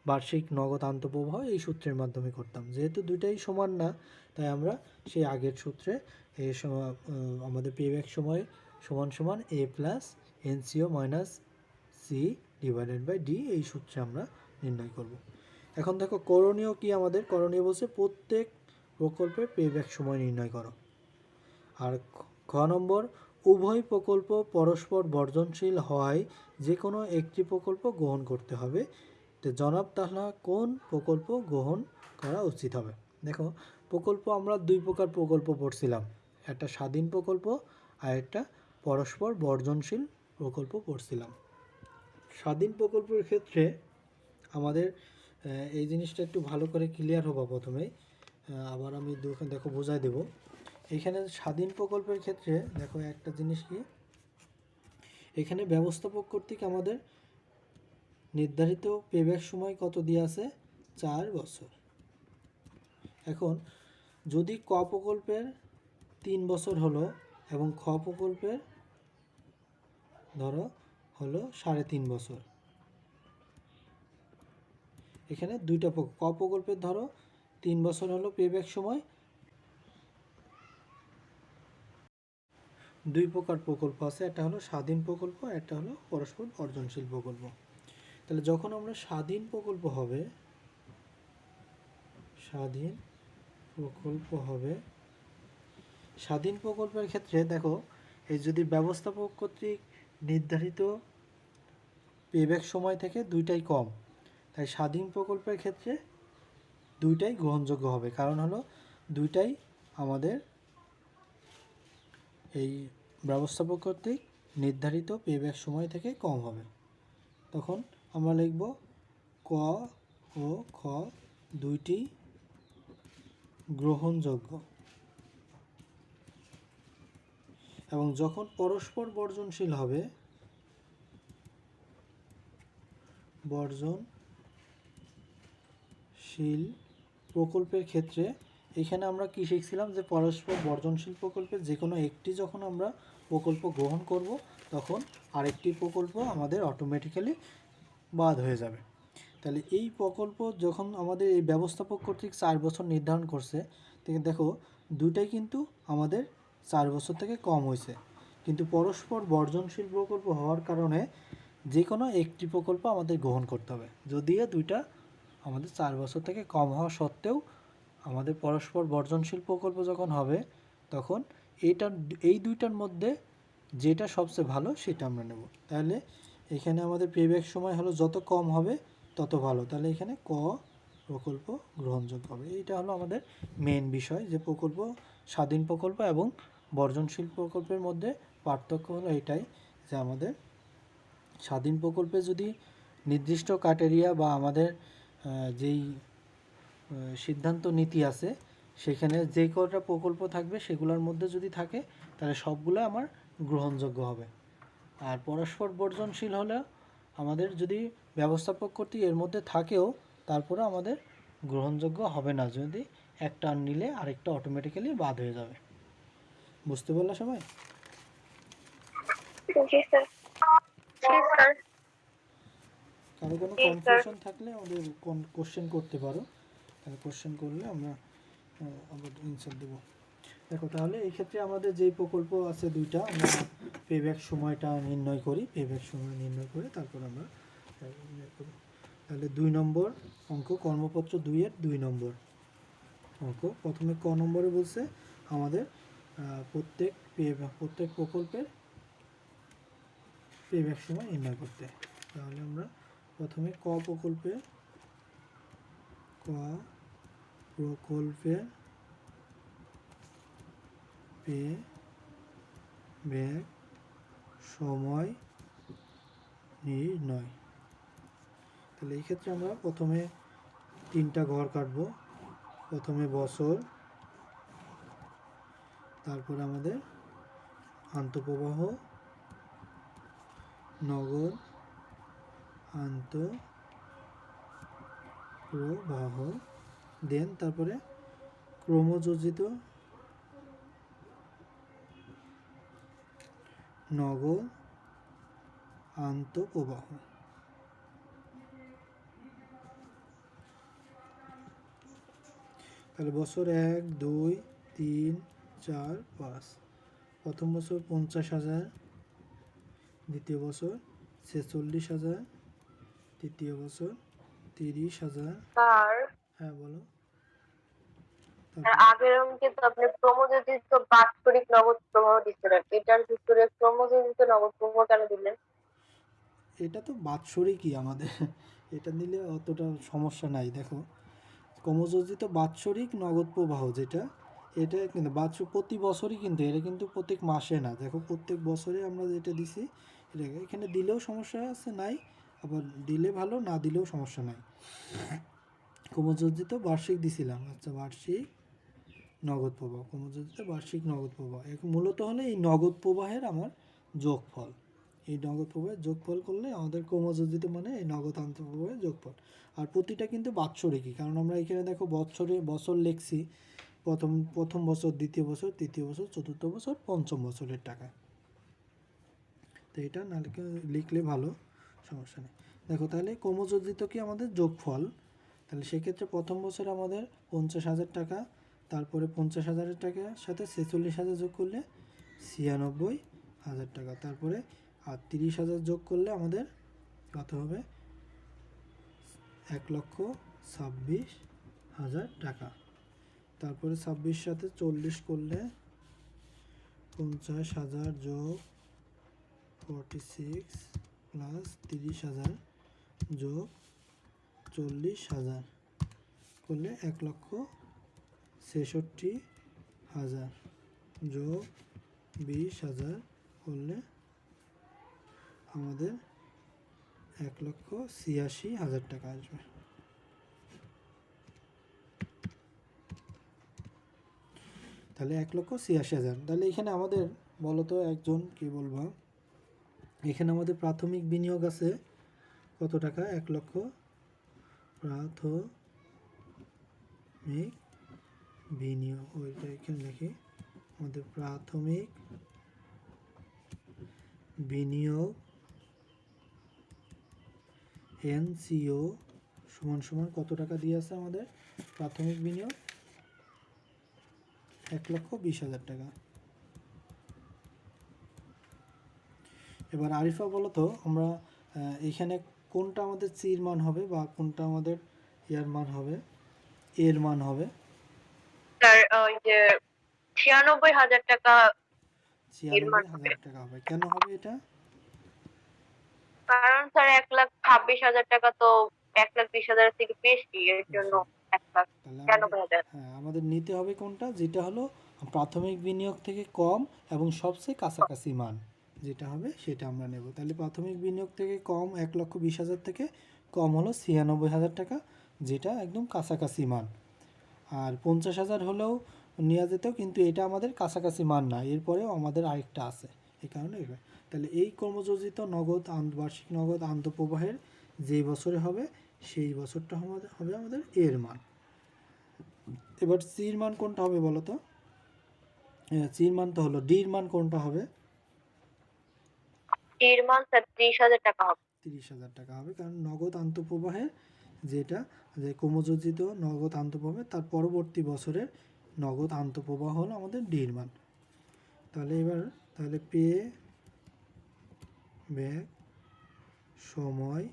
বার্ষিক নগদ আন্তঃপ্রবাহ এই সূত্রের মাধ্যমে করতাম। যেহেতু দুটাই সমান না, তাই আমরা সেই আগের সূত্রে আমাদের পেব্যাক সময় সমান সমান A plus NCO minus C divided by D এই সূত্রে আমরা নির্ণয় করব। এখন দেখো করণীয় কি? আমাদের করণীয় বলছে প্রত্যেক প্রকল্পের পেব্যাক সময় নির্ণয় করো। আর খ নম্বর, উভয় প্রকল্প পরস্পর বর্জনশীল হওয়ায় যে কোনো একটি প্রকল্প গ্রহণ করতে হবে। তো জনাব তাহলে কোন প্রকল্প গ্রহণ করা উচিত হবে? দেখো প্রকল্প আমরা 2 প্রকার প্রকল্প পড়ছিলাম, একটা স্বাধীন প্রকল্প আর একটা পরস্পর বর্জনশীল প্রকল্প পড়ছিলাম। স্বাধীন প্রকল্পের ক্ষেত্রে আমাদের এই জিনিসটা একটু ভালো করে ক্লিয়ার হবো প্রথমেই, আবার আমি দেখো বোঝাই দেব। এখানে স্বাধীন প্রকল্পের ক্ষেত্রে দেখো একটা জিনিস কি, এখানে ব্যবস্থাপক কর্তৃক আমাদের নির্ধারিত পেব্যাক সময় কত দিয়ে আছে? 4 বছর। এখন যদি ক প্রকল্পের 3 বছর হলো এবং খ প্রকল্পের ধরো হলো 3.5 বছর, এখানে দুইটা ক প্রকল্পের ধরো 3 বছর হলো পেব্যাক সময়। 2 প্রকার প্রকল্প আছে, একটা হলো স্বাধীন প্রকল্প, একটা হলো পরস্পর বর্জনশীল প্রকল্প। তাহলে যখন আমরা স্বাধীন প্রকল্প হবে স্বাধীন প্রকল্পের ক্ষেত্রে দেখো এই যদি ব্যবস্থাপক কর্তৃক নির্ধারিত পেব্যাক সময় থেকে দুইটাই কম, তাই স্বাধীন প্রকল্পের ক্ষেত্রে দুইটাই গ্রহণযোগ্য হবে। কারণ হলো দুইটাই আমাদের এই ব্যবস্থাপক কর্তৃক নির্ধারিত পেব্যাক সময় থেকে কম হবে। তখন আমরা লিখব ক ও খ দুইটি গ্রহণযোগ্য। এবং যখন পরস্পর বর্জনশীল হবে, বর্জনশীল প্রকল্পের ক্ষেত্রে এখানে আমরা কি শিখছিলাম যে পরস্পর বর্জনশীল প্রকল্পের যে কোনো একটি যখন আমরা প্রকল্প গ্রহণ করব তখন আরেকটি প্রকল্প আমাদের অটোমেটিক্যালি বাদ হয়ে যাবে। তাহলে এই প্রকল্প যখন আমাদের এই ব্যবস্থাপক কর্তৃক 4 বছর নির্ধারণ করছে, দেখো দুটাই কিন্তু আমাদের 4 বছর থেকে কম হয়েছে, কিন্তু পরস্পর বর্জনশীল প্রকল্প হওয়ার কারণে যে কোনো একটি প্রকল্প আমাদের গ্রহণ করতে হবে, যদিও দুইটা আমাদের 4 বছর থেকে কম হওয়া সত্ত্বেও আমাদের পরস্পর বর্জনশীল প্রকল্প যখন হবে তখন এই দুইটার মধ্যে যেটা সবচেয়ে ভালো সেটা আমরা নেব। তাহলে এখানে আমাদের পেব্যাক সময় হলো যত কম হবে তত ভালো, তাহলে এখানে ক প্রকল্প গ্রহণযোগ্য হবে। এইটা হলো আমাদের মেন বিষয়, যে প্রকল্প স্বাধীন প্রকল্প এবং বর্জনশীল প্রকল্পের মধ্যে পার্থক্য হলো এটাই, যে আমাদের স্বাধীন প্রকল্পে যদি নির্দিষ্ট ক্রাইটেরিয়া বা আমাদের যেই সিদ্ধান্ত নীতি আছে সেখানে যে কটা প্রকল্প থাকবে সেগুলোর মধ্যে যদি থাকে তাহলে সবগুলো আমার গ্রহণযোগ্য হবে। আর পরস্পর বর্জনশীল হলে আমাদের যদি ব্যবস্থাপক কর্তৃক এর মধ্যে থাকেও তারপরে আমাদের গ্রহণযোগ্য হবে না, যদি একটা নিলে আরেকটা অটোমেটিক্যালি বাদ হয়ে যাবে। বুঝতে পারলে সবাই?
জি স্যার।
কারো কোনো কনফিউশন থাকলে আমাদের কোশ্চেন করতে পারো, তাহলে কোশ্চেন করলে আমরা আবার অ্যান্সার দেবো। দেখো তাহলে এই ক্ষেত্রে আমাদের যেই প্রকল্প আছে দুইটা, আমরা পেব্যাক সময়টা নির্ণয় করি, পেব্যাক সময় নির্ণয় করে তারপর আমরা করি। তাহলে 2 নম্বর অঙ্ক, কর্মপত্র 2-এর 2 নম্বর অঙ্ক। প্রথমে ক নম্বরে বলছে আমাদের প্রত্যেক প্রকল্পের পেব্যাক সময় নির্ণয় করতে। তাহলে আমরা প্রথমে ক প্রকল্পের পেব্যাক সময় নির্ণয়। তাহলে এই ক্ষেত্রে আমরা প্রথমে 3টা ঘর কাটবো। প্রথমে বছর, তারপরে আমাদের আন্তঃপ্রবাহ, নগদ আন্তঃপ্রবাহ, দেন তারপরে ক্রমযোজিত নগদ আন্তঃপ্রবাহ। তাহলে বছর 1, 2, 3, 4, 5। প্রথম বছর 50,000, দ্বিতীয় বছর 46,000, তৃতীয় বছর 30,000।
স্যার
হ্যাঁ বলো।
আগের অঙ্কে তো আপনি ক্রমযোজিত বাৎসরিক নগদ প্রবাহ দিচ্ছিলেন, এটার ভিতরে ক্রমযোজিত নগদ প্রবাহ কেন দিলেন?
এটা তো বাৎসরিকই আমাদের, এটা দিলে অতটা সমস্যা নাই। দেখো ক্রমযোজিত বাৎসরিক নগদ প্রবাহ যেটা, এটা কিন্তু প্রতি বছরই, কিন্তু এটা কিন্তু প্রত্যেক মাসে না। দেখো প্রত্যেক বছরে আমরা যেটা দিছি এটা এখানে দিলেও সমস্যা আছে নাই, আবার দিলে ভালো, না দিলেও সমস্যা নাই। ক্রমযোজিত বার্ষিক দিছিলাম, আচ্ছা বার্ষিক নগদ প্রবাহ, ক্রমযোজিত বার্ষিক নগদ প্রবাহ মূলত হলে এই নগদ প্রবাহের আমার যোগফল। এই নগদ প্রবাহের যোগফল করলে আমাদের ক্রমযোজিত মানে এই নগদ আন্তঃপ্রবাহের যোগফল। আর প্রতিটা কিন্তু বাৎসরিকই, কারণ আমরা এখানে দেখো বছর লিখছি, প্রথম বছর, দ্বিতীয় বছর, তৃতীয় বছর, চতুর্থ বছর, পঞ্চম বছরের টাকা। তো এটা না লিখলে ভালো, সমস্যা নেই। দেখো তাহলে ক্রমযোজিত কি আমাদের যোগফল, তাহলে সেক্ষেত্রে প্রথম বছর আমাদের 50,000 টাকা, তারপরে 50,000 টাকার সাথে 46,000 যোগ করলে 96,000 টাকা, তারপরে আর 30,000 যোগ করলে আমাদের কত হবে? 1,26,000 টাকা। তারপরে 26 সাথে 40 করলে 50,000 যোগ 46 প্লাস 30,000 যোগ 40,000 করলে 1,66,000 যোগ 20,000 করলে আমাদের 1,86,000 টাকা আসবে। তাহলে 1,86,000। তাহলে এখানে আমাদের বলো তো একজন কি বলবো, এখানে আমাদের প্রাথমিক বিনিয়োগ আছে কত টাকা? 1,00,000 প্রাথমিক বিনিয়োগ, ওইটা এখানে লিখি, আমাদের প্রাথমিক বিনিয়োগ NCO সমান সমান কত টাকা দিয়ে আছে আমাদের প্রাথমিক বিনিয়োগ 1,20,000 টাকা। এবার আরিফা বলো তো আমরা এখানে কোনটা আমাদের সির মান হবে বা কোনটা আমাদের ইয়ার মান হবে, এর মান হবে?
স্যার ওই যে 96,000 টাকা এর মান হবে।
96,000 টাকা হবে। কেন হবে এটা?
কারণ স্যার 1,26,000 টাকা তো 1,20,000 থেকে বেশি, এর জন্য
তাহলে আমাদের
1,96,000।
হ্যাঁ আমাদের নিতে হবে কোনটা, যেটা হলো প্রাথমিক বিনিয়োগ থেকে কম এবং সবচেয়ে কাছাকাছি মান যেটা হবে সেটা আমরা নেব। তাহলে প্রাথমিক বিনিয়োগ থেকে কম 1,20,000 থেকে কম হলো 96,000 টাকা, যেটা একদম কাছাকাছি মান। আর 50,000 হলেও নেওয়া যেত, কিন্তু এটা আমাদের কাছাকাছি মান না, এরপরেও আমাদের আরেকটা আছে, এই কারণে এটা। তাহলে এই কর্মযোজিত নগদ বার্ষিক নগদ আন্তঃপ্রবাহের যেই বছরে হবে সেই বছরটা হবে আমাদের এর মান। এবার সির মান কোনটা হবে বলো তো? সির মান তো হলো, ডির মান কোনটা হবে?
এর মান স্যার 30,000 টাকা হবে।
30,000 টাকা হবে, কারণ নগদ আন্তঃপ্রবাহের যেটা যে ক্রমযোজিত নগদ আন্তঃপ্রবাহ তার পরবর্তী বছরের নগদ আন্তঃপ্রবাহ হলো আমাদের ডির মান। তাহলে পে ব্যাক সময়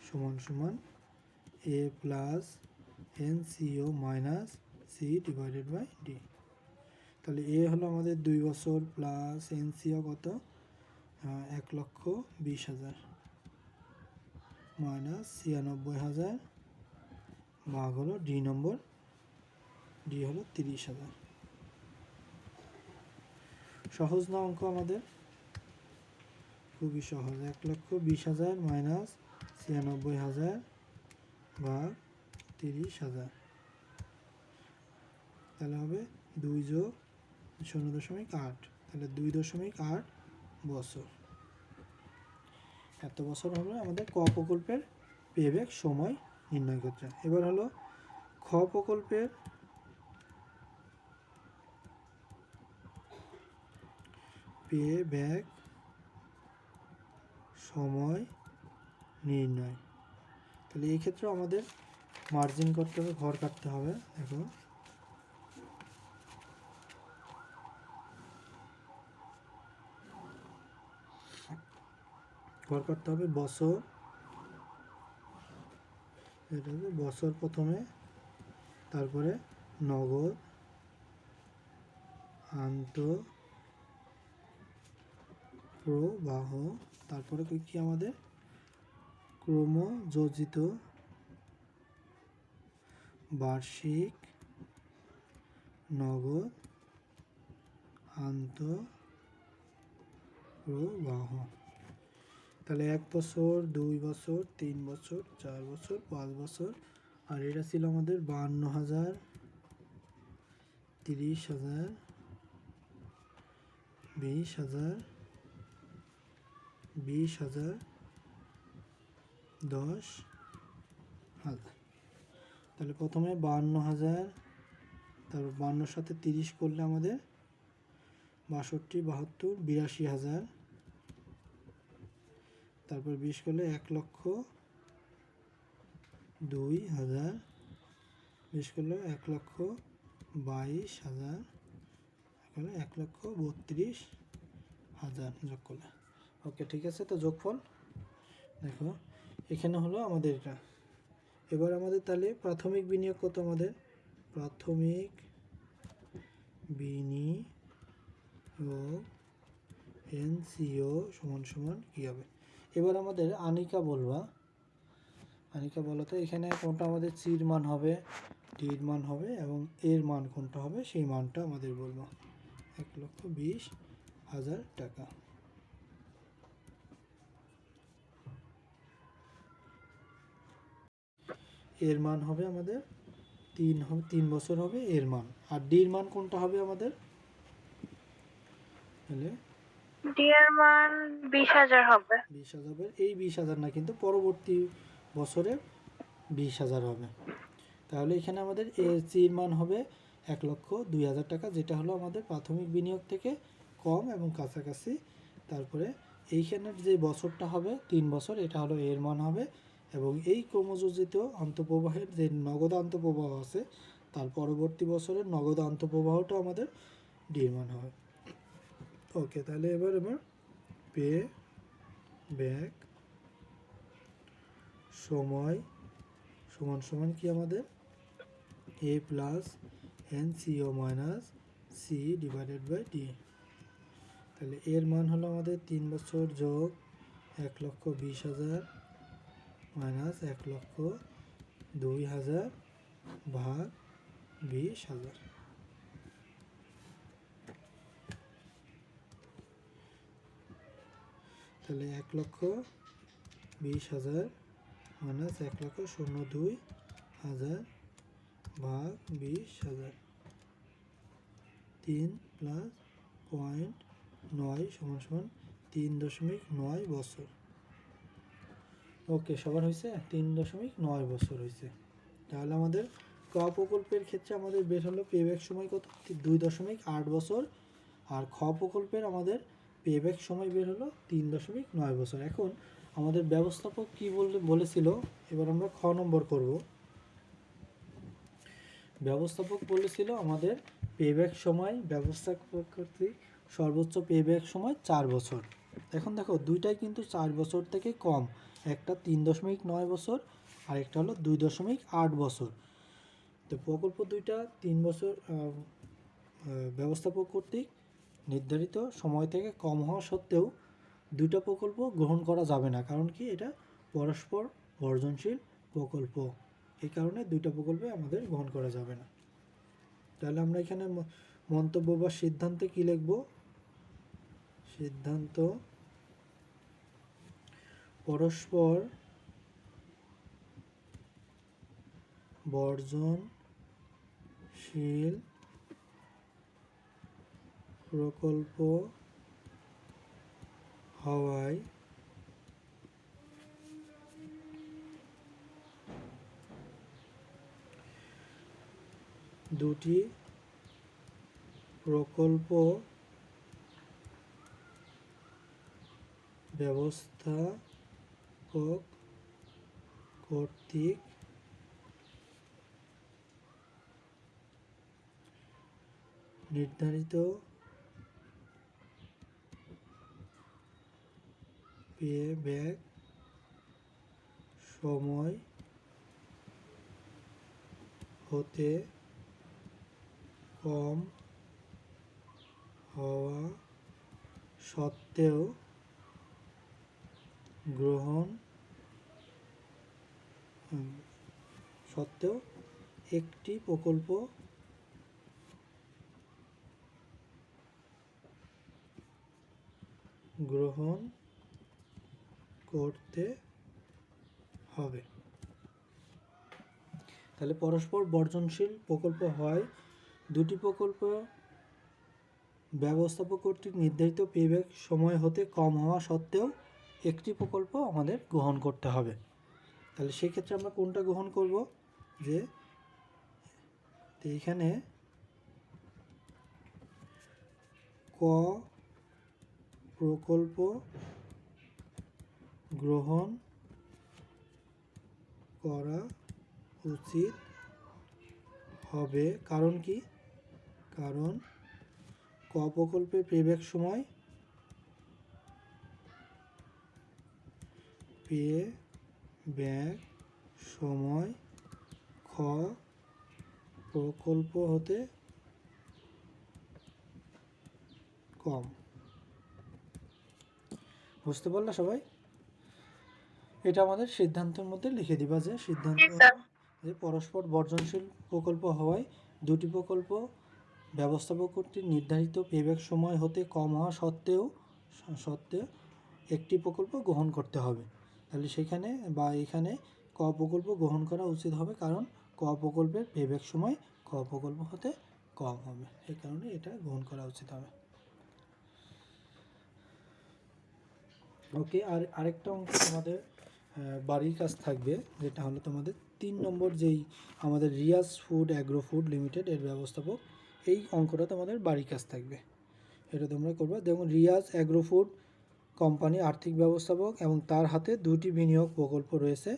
সমান সমান A plus NCO minus C divided by D. তাহলে এ হলো আমাদের 2 বছর প্লাস এনসিও কত 1,20,000 মাইনাস 96,000 ভাগ হলো ডি নম্বর, ডি হলো 30,000। সহজ না অঙ্ক আমাদের? খুবই সহজ। 1,20,000 মাইনাস 96,000 ভাগ 30,000, তাহলে হবে 2 যোগ 0.8, তাহলে 2.8 বছর। এত বছর হলো আমাদের ক প্রকল্পের পেব্যাক সময় নির্ণয় করতে। এবার হলো খ প্রকল্পের পেব্যাক সময় নির্ণয়। তাহলে এই ক্ষেত্রে আমাদের মার্জিন করতে হবে, ঘর কাটতে হবে। দেখো ঘর কাটতে হবে বছর, এটা হবে বছর প্রথমে, তারপরে নগদ আন্তঃপ্রবাহ, তারপরে কি আমাদের ক্রমযোজিত বার্ষিক নগদ আন্তঃপ্রবাহ। তাহলে 1 বছর 2 বছর 3 বছর 4 বছর 5 বছর, আর এটা ছিল আমাদের 52,000 30,000 20,000 20,000 10,000। তাহলে প্রথমে 52,000, তারপর 52 সাথে 30 করলে আমাদের 62 72 82,000, তারপর 20 করলে 1,02,000, 20 করলে 1,22,000, 1,32,000 যোগ করলে। ওকে ঠিক আছে, তো যোগফল দেখো এখানে হলো আমাদের এটা। এবার আমাদের তাহলে প্রাথমিক বিনিয়োগ কত, আমাদের প্রাথমিক বিনিয়োগ এনসিও সমান সমান কী হবে? এবার আমাদের আনিকা বলবা, আনিকা বলো তো এখানে কোনটা আমাদের সির মান হবে, ডির মান হবে এবং এর মান কোনটা হবে সেই মানটা আমাদের বলবো। 1,20,000 টাকা। এর মান হবে আমাদের 3 বছর হবে এর মান। আর ডির মান কোনটা হবে আমাদের? তাহলে
ডি এর মান 20,000 হবে।
20,000 হবে, এই 20,000 না, কিন্তু পরবর্তী বছরে 20,000 হবে। তাহলে এখানে আমাদের এর সির মান হবে 1,02,000 টাকা, যেটা হলো আমাদের প্রাথমিক বিনিয়োগ থেকে কম এবং কাছাকাছি। তারপরে এইখানের যে বছরটা হবে 3 বছর, এটা হলো এর মান হবে এবং এই ক্রমযোজিত আন্তঃপ্রবাহের যে নগদ আন্তঃপ্রবাহ আছে তার পরবর্তী বছরের নগদ আন্তঃপ্রবাহটা আমাদের ডির মান হয়। ওকে, তাহলে এবার পে ব্যাক সময় সমান সমান কি আমাদের A plus N CO minus C divided by D. তাহলে এর মান হলো আমাদের 3 বছর যোগ 1,20,000 মাইনাস 1,02,000 ভাগ 20,000। তাহলে 1,20,000 মাইনাস 1,02,000 ভাগ 20,000, 3 প্লাস 0.9 সমান সমান 3.9 বছর। ওকে, সবার হয়েছে 3.9 বছর হয়েছে। তাহলে আমাদের ক প্রকল্পের ক্ষেত্রে আমাদের বের হলো পেব্যাক সময় কত 2.8 বছর, আর খ প্রকল্পের আমাদের পেব্যাক সময় বের হলো 3.9 বছর। এখন আমাদের ব্যবস্থাপক কি বলেছিল, এবার আমরা খ নম্বর করব। ব্যবস্থাপক বলেছিল আমাদের পেব্যাক সময় ব্যবস্থাপক কর্তৃক সর্বোচ্চ পেব্যাক সময় 4 বছর। এখন দেখো দুইটাই কিন্তু 4 বছর থেকে কম, একটা 3.9 বছর আর একটা হলো 2.8 বছর। তো প্রকল্প দুইটা 3 বছর ব্যবস্থাপক কর্তৃক নির্ধারিত সময় থেকে কম হওয়া সত্ত্বেও দুইটা প্রকল্প গ্রহণ করা যাবে না, কারণ কি এটা পরস্পর বর্জনশীল প্রকল্প, এই কারণে দুইটা প্রকল্পে আমাদের গ্রহণ করা যাবে না। তাহলে আমরা এখানে মন্তব্য বা সিদ্ধান্তে কি লিখব, সিদ্ধান্ত পরস্পর বর্জনশীল প্রকল্প হওয়ায় দুটি প্রকল্প ব্যবস্থাপক কর্তৃক নির্ধারিত পেব্যাক সময় হতে কম হওয়া সত্ত্বেও একটি প্রকল্প গ্রহণ করতে হবে। তাহলে পরস্পর বর্জনশীল প্রকল্প হয় দুটি প্রকল্প ব্যবস্থাপক কর্তৃক নির্ধারিত পেব্যাক সময় হতে কম হওয়া সত্ত্বেও একটি প্রকল্প আমাদের গ্রহণ করতে হবে। তাহলে সেক্ষেত্রে আমরা কোনটা গ্রহণ করব, যে এইখানে ক প্রকল্প গ্রহণ করা উচিত হবে। কারণ কি, কারণ ক প্রকল্পের পেব্যাক সময় খ প্রকল্প হতে কম। বুঝতে পারলা সবাই? এটা আমাদের সিদ্ধান্তের মধ্যে লিখে দিবা, যে সিদ্ধান্ত যে পরস্পর বর্জনশীল প্রকল্প হওয়ায় দুটি প্রকল্প ব্যবস্থাপক কর্তৃক নির্ধারিত পেব্যাক সময় হতে কম হওয়া সত্ত্বেও একটি প্রকল্প গ্রহণ করতে হবে। তাহলে সেখানে বা এখানে ক প্রকল্প গ্রহণ করা উচিত হবে, কারণ ক প্রকল্পের পেব্যাক সময় ক প্রকল্প হতে কম হবে, এই কারণে এটা গ্রহণ করা উচিত হবে। ওকে, আর আরেকটা অঙ্ক তোমাদের বাড়ির কাজ থাকবে, যেটা হলো তোমাদের 3 নম্বর, যেই আমাদের Riaz food agro food limited এর ব্যবস্থাপক, এই অঙ্কটা তোমাদের বাড়ির কাজ থাকবে, এটা তোমরা করবে। যেমন রিয়াজ অ্যাগ্রো ফুড কোম্পানি আর্থিক ব্যবস্থাপক এবং তার হাতে 2টি বিনিয়োগ প্রকল্প রয়েছে।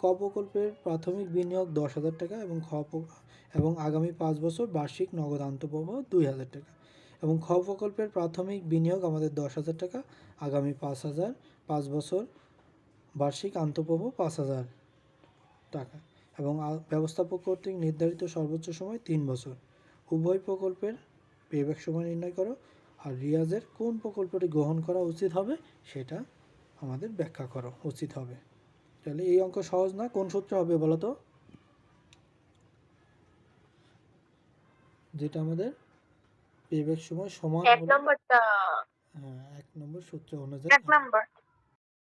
ক প্রকল্পের প্রাথমিক বিনিয়োগ 10,000 টাকা এবং আগামী 5 বছর বার্ষিক নগদ আন্তঃপ্রবাহ 2,000 টাকা এবং খ প্রকল্পের প্রাথমিক বিনিয়োগ আমাদের 10,000 টাকা, আগামী 5 বছর বার্ষিক আন্তঃপ্রবাহ 5,000 টাকা এবং ব্যবস্থাপক কর্তৃক নির্ধারিত সর্বোচ্চ সময় 3 বছর। উভয় প্রকল্পের পেব্যাক সময় নির্ণয় করো আর রিয়াজের কোন প্রকল্পটি গ্রহণ করা উচিত হবে সেটা আমাদের ব্যাখ্যা করো উচিত হবে। তাহলে এই অঙ্ক সহজ না, কোন সূত্র হবে বলো তো? যেটা আমাদের পেব্যাক সময় সমান
এক নম্বরটা,
হ্যাঁ 1 নম্বর সূত্র অনুযায়ী
1 নম্বর